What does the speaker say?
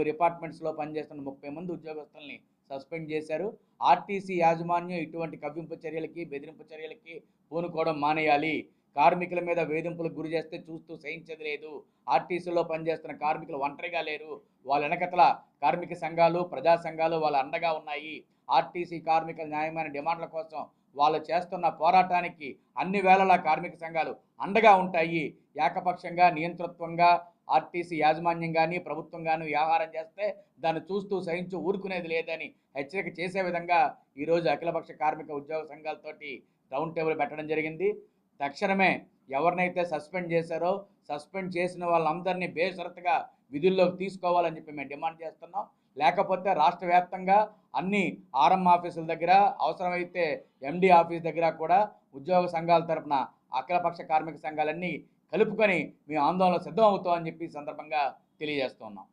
డిపార్ట్మెంట్స్‌లో పనిచేస్తున్న 30 మంది ఉద్యోగస్తుల్ని సస్పెండ్ చేశారు. ఆర్టీసీ యాజమాన్యం ఇటువంటి కవ్వింపు చర్యలకి, బెదిరింపు చర్యలకి పూనుకోవడం మానేయాలి. కార్మికుల మీద వేధింపులకు గురి చేస్తే చూస్తూ సహించేది లేదు. ఆర్టీసీలో పనిచేస్తున్న కార్మికులు ఒంటరిగా లేరు. వాళ్ళ వెనకతల కార్మిక సంఘాలు, ప్రజా సంఘాలు వాళ్ళ అండగా ఉన్నాయి. ఆర్టీసీ కార్మికుల న్యాయమైన డిమాండ్ల కోసం వాళ్ళు చేస్తున్న పోరాటానికి అన్ని వేళలా కార్మిక సంఘాలు అండగా ఉంటాయి. ఏకపక్షంగా, నియంతృత్వంగా ఆర్టీసీ యాజమాన్యం కానీ, ప్రభుత్వం కానీ వ్యవహారం చేస్తే దాన్ని చూస్తూ సహించు ఊరుకునేది లేదని హెచ్చరిక చేసే విధంగా ఈరోజు అఖిలపక్ష కార్మిక ఉద్యోగ సంఘాలతోటి రౌండ్ టేబుల్ పెట్టడం జరిగింది. తక్షణమే ఎవరినైతే సస్పెండ్ చేశారో సస్పెండ్ చేసిన వాళ్ళందరినీ బేషరతుగా విధుల్లోకి తీసుకోవాలని చెప్పి మేము డిమాండ్ చేస్తున్నాం. లేకపోతే రాష్ట్ర వ్యాప్తంగా అన్ని ఆర్ఎం ఆఫీసుల దగ్గర, అవసరమైతే ఎండి ఆఫీస్ దగ్గర కూడా ఉద్యోగ సంఘాల తరఫున అఖిలపక్ష కార్మిక సంఘాలన్నీ కలుపుకొని మేము ఆందోళన సిద్ధం అవుతామని చెప్పి సందర్భంగా తెలియజేస్తున్నాం.